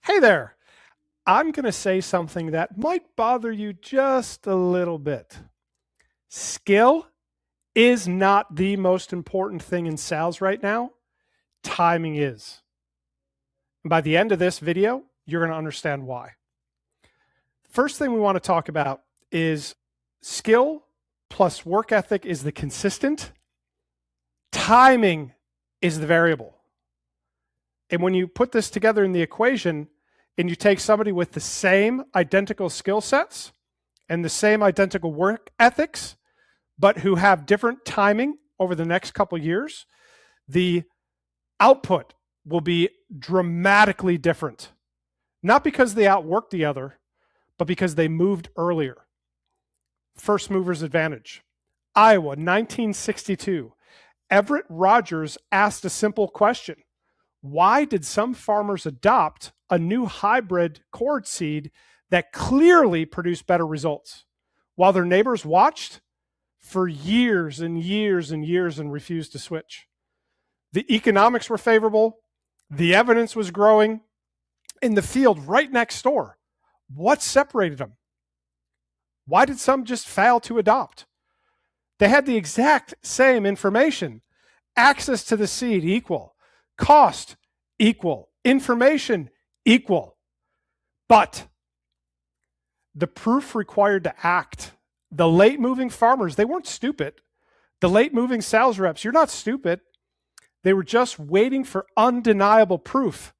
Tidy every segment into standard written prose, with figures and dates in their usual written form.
Hey there. I'm going to say something that might bother you just a little bit. Skill is not the most important thing in sales right now. Timing is. And by the end of this video, you're going to understand why. First thing we want to talk about is skill plus work ethic is the consistent. Timing is the variable. And when you put this together in the equation, and you take somebody with the same identical skill sets and the same identical work ethics, but who have different timing over the next couple of years, the output will be dramatically different. Not because they outworked the other, but because they moved earlier. First mover's advantage. Iowa, 1962. Everett Rogers asked a simple question. Why did some farmers adopt a new hybrid corn seed that clearly produced better results, while their neighbors watched for years and years and years and refused to switch? The economics were favorable. The evidence was growing in the field right next door. What separated them? Why did some just fail to adopt? They had the exact same information. Access to the seed equal. Cost equal. Information equal. But the proof required to act. The late moving farmers, they weren't stupid. The late moving sales reps, you're not stupid. They were just waiting for undeniable proof.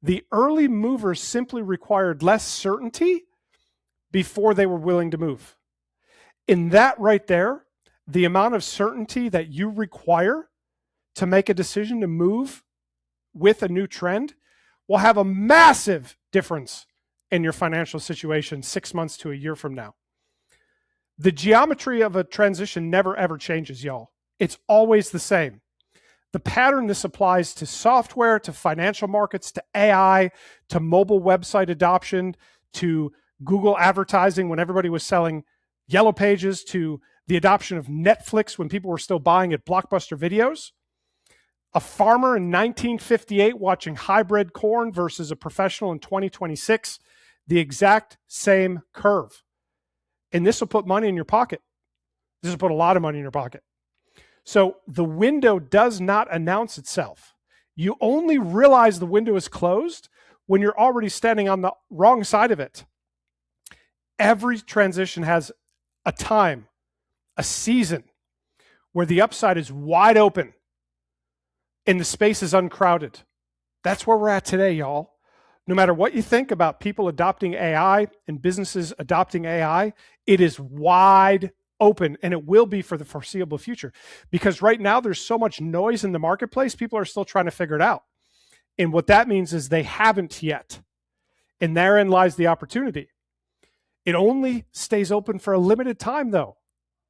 The early movers simply required less certainty before they were willing to move. In that right there, the amount of certainty that you require to make a decision to move with a new trend will have a massive difference in your financial situation 6 months to a year from now. The geometry of a transition never ever changes, y'all. It's always the same. The pattern this applies to software, to financial markets, to AI, to mobile website adoption, to Google advertising when everybody was selling yellow pages, to the adoption of Netflix when people were still buying at Blockbuster videos. A farmer in 1958 watching hybrid corn versus a professional in 2026, the exact same curve. And this will put money in your pocket. This will put a lot of money in your pocket. So the window does not announce itself. You only realize the window is closed when you're already standing on the wrong side of it. Every transition has a time, a season, where the upside is wide open and the space is uncrowded. That's where we're at today, y'all. No matter what you think about people adopting AI and businesses adopting AI, it is wide open, and it will be for the foreseeable future. Because right now there's so much noise in the marketplace, people are still trying to figure it out. And what that means is they haven't yet. And therein lies the opportunity. It only stays open for a limited time, though,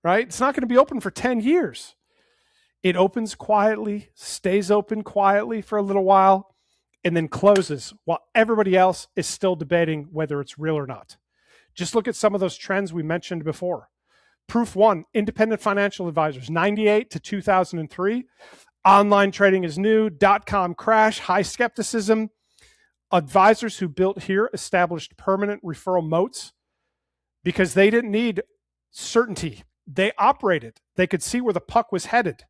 right? It's not going to be open for 10 years. It opens quietly, stays open quietly for a little while, and then closes while everybody else is still debating whether it's real or not. Just look at some of those trends we mentioned before. Proof one, independent financial advisors, 98 to 2003. Online trading is new, .com crash, high skepticism. Advisors who built here established permanent referral moats because they didn't need certainty. They operated. They could see where the puck was headed.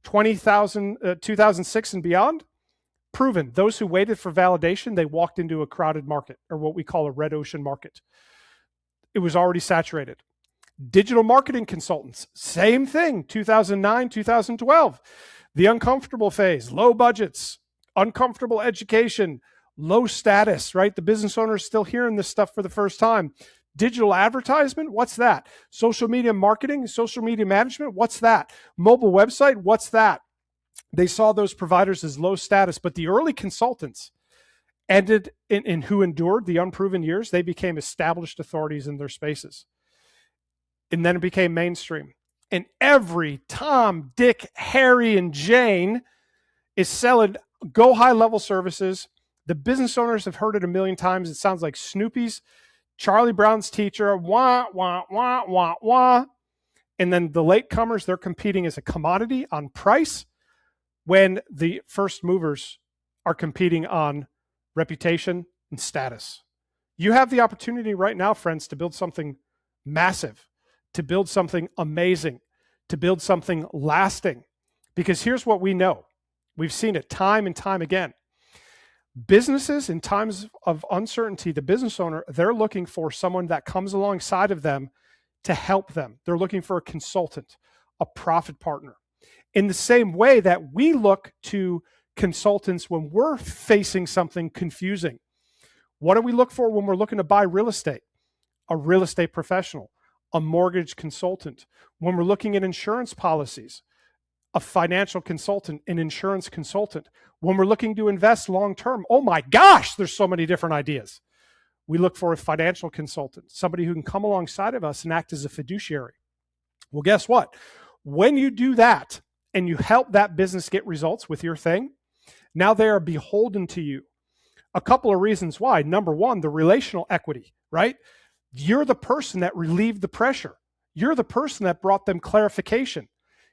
2006 and beyond, proven. Those who waited for validation, they walked into a crowded market, or what we call a red ocean market. It was already saturated. Digital marketing consultants, same thing, 2009, 2012. The uncomfortable phase, low budgets, uncomfortable education, low status, right? The business owner is still hearing this stuff for the first time. Digital advertisement, what's that? Social media marketing, social media management, what's that? Mobile website, what's that? They saw those providers as low status, but the early consultants ended in who endured the unproven years, they became established authorities in their spaces. And then it became mainstream. And every Tom, Dick, Harry, and Jane is selling go high level services. The business owners have heard it a million times. It sounds like Snoopy's Charlie Brown's teacher, wah, wah, wah, wah, wah. And then the latecomers, they're competing as a commodity on price when the first movers are competing on reputation, and status. You have the opportunity right now, friends, to build something massive, to build something amazing, to build something lasting. Because here's what we know. We've seen it time and time again. Businesses in times of uncertainty, the business owner, they're looking for someone that comes alongside of them to help them. They're looking for a consultant, a profit partner. In the same way that we look to consultants when we're facing something confusing. What do we look for when we're looking to buy real estate? A real estate professional, a mortgage consultant. When we're looking at insurance policies, a financial consultant, an insurance consultant. When we're looking to invest long-term, oh my gosh, there's so many different ideas. We look for a financial consultant, somebody who can come alongside of us and act as a fiduciary. Well, guess what? When you do that and you help that business get results with your thing, now they are beholden to you. A couple of reasons why. Number one, the relational equity, right? You're the person that relieved the pressure. You're the person that brought them clarification.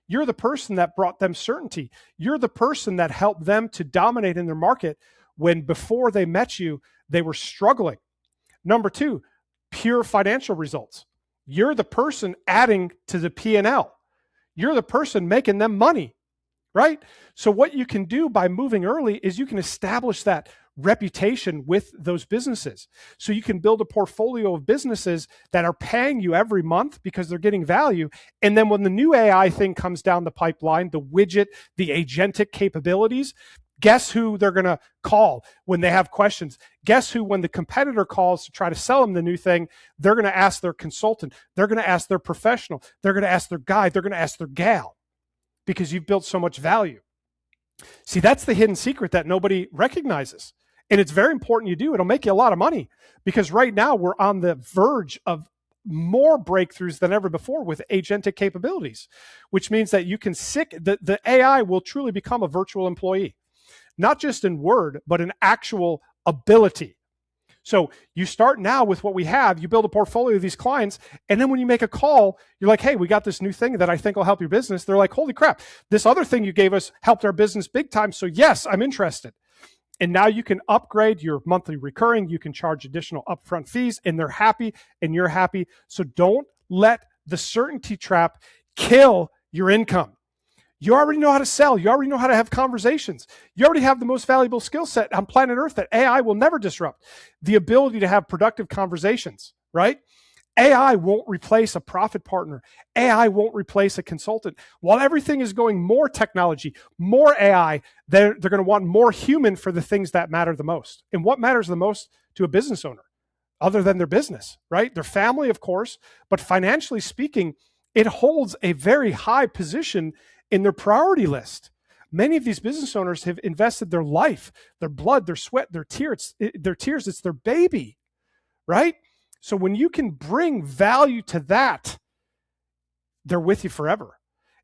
You're the person that brought them certainty. You're the person that helped them to dominate in their market when before they met you, they were struggling. Number two, pure financial results. You're the person adding to the P&L. You're the person making them money, right? So what you can do by moving early is you can establish that reputation with those businesses. So you can build a portfolio of businesses that are paying you every month because they're getting value. And then when the new AI thing comes down the pipeline, the widget, the agentic capabilities, guess who they're going to call when they have questions? Guess who, when the competitor calls to try to sell them the new thing, they're going to ask their consultant, they're going to ask their professional, they're going to ask their guide, they're going to ask their gal, because you've built so much value. See, that's the hidden secret that nobody recognizes. And it's very important you do. It'll make you a lot of money, because right now we're on the verge of more breakthroughs than ever before with agentic capabilities, which means that you can the AI will truly become a virtual employee, not just in word, but in actual ability. So you start now with what we have, you build a portfolio of these clients, and then when you make a call, you're like, hey, we got this new thing that I think will help your business. They're like, holy crap, this other thing you gave us helped our business big time. So yes, I'm interested. And now you can upgrade your monthly recurring. You can charge additional upfront fees, and they're happy and you're happy. So don't let the certainty trap kill your income. You already know how to sell. You already know how to have conversations. You already have the most valuable skill set on planet Earth that AI will never disrupt. The ability to have productive conversations, right? AI won't replace a profit partner. AI won't replace a consultant. While everything is going more technology, more AI, they're going to want more human for the things that matter the most. And what matters the most to a business owner, other than their business, right? Their family, of course, but financially speaking, it holds a very high position in their priority list. Many of these business owners have invested their life, their blood, their sweat, their tears. It's their baby, right? So when you can bring value to that, they're with you forever.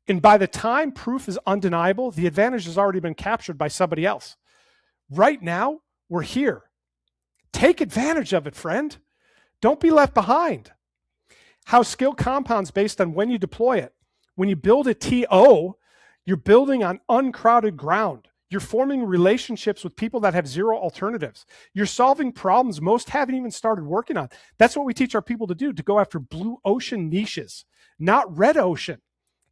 And by the time proof is undeniable, the advantage has already been captured by somebody else. Right now, we're here. Take advantage of it, friend. Don't be left behind. How skill compounds based on when you deploy it. When you build a TO, you're building on uncrowded ground. You're forming relationships with people that have zero alternatives. You're solving problems most haven't even started working on. That's what we teach our people to do, to go after blue ocean niches, not red ocean.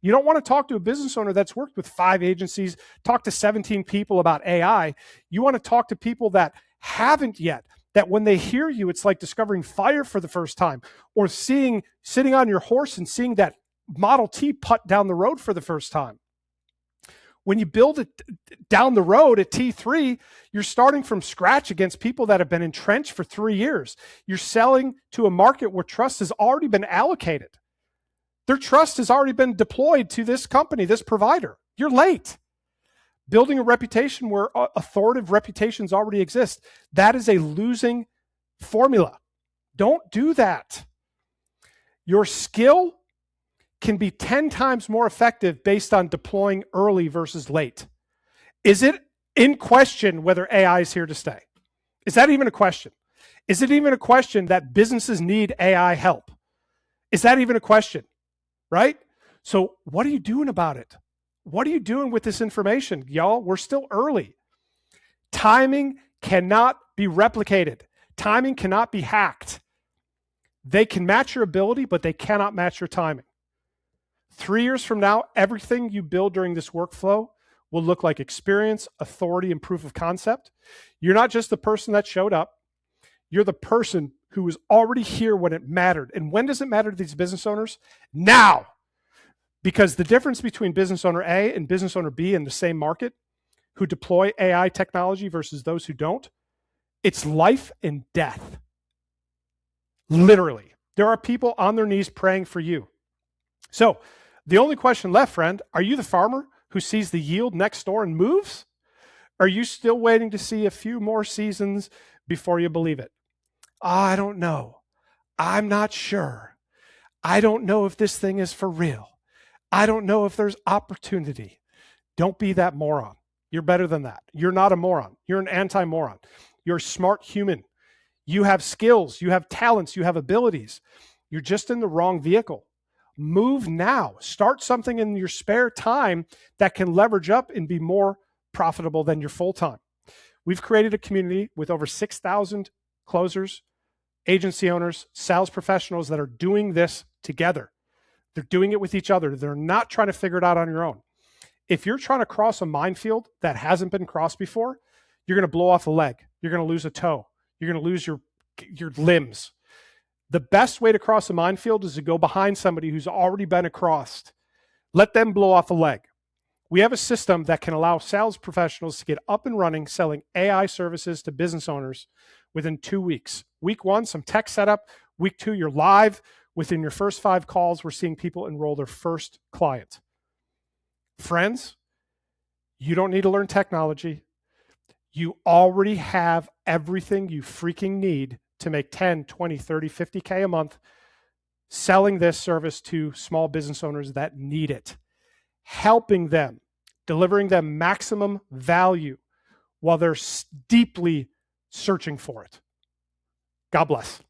You don't want to talk to a business owner that's worked with 5 agencies, talk to 17 people about AI. You want to talk to people that haven't yet, that when they hear you, it's like discovering fire for the first time, or sitting on your horse and seeing that Model T putt down the road for the first time. When you build it down the road at T3, you're starting from scratch against people that have been entrenched for 3 years. You're selling to a market where trust has already been allocated. Their trust has already been deployed to this company, this provider. You're late. Building a reputation where authoritative reputations already exist, that is a losing formula. Don't do that. Your skill can be 10 times more effective based on deploying early versus late. Is it in question whether AI is here to stay? Is that even a question? Is it even a question that businesses need AI help? Is that even a question? Right? So what are you doing about it? What are you doing with this information, y'all? We're still early. Timing cannot be be replicated. Timing cannot be hacked. They can match your ability, but they cannot match your timing. 3 years from now, everything you build during this workflow will look like experience, authority, and proof of concept. You're not just the person that showed up. You're the person who was already here when it mattered. And when does it matter to these business owners? Now. Because the difference between business owner A and business owner B in the same market who deploy AI technology versus those who don't, it's life and death. Literally. There are people on their knees praying for you. So the only question left, friend, are you the farmer who sees the yield next door and moves? Are you still waiting to see a few more seasons before you believe it? I don't know. I'm not sure. I don't know if this thing is for real. I don't know if there's opportunity. Don't be that moron. You're better than that. You're not a moron. You're an anti-moron. You're a smart human. You have skills. You have talents. You have abilities. You're just in the wrong vehicle. Move now. Start something in your spare time that can leverage up and be more profitable than your full-time. We've created a community with over 6,000 closers, agency owners, sales professionals that are doing this together. They're doing it with each other. They're not trying to figure it out on your own. If you're trying to cross a minefield that hasn't been crossed before, you're going to blow off a leg. You're going to lose a toe. You're going to lose your limbs. The best way to cross a minefield is to go behind somebody who's already been across. Let them blow off a leg. We have a system that can allow sales professionals to get up and running selling AI services to business owners within 2 weeks. Week 1, some tech setup. Week 2, you're live. Within your first 5 calls, we're seeing people enroll their first client. Friends, you don't need to learn technology. You already have everything you freaking need to make 10, 20, 30, 50K a month selling this service to small business owners that need it, helping them, delivering them maximum value while they're deeply searching for it. God bless.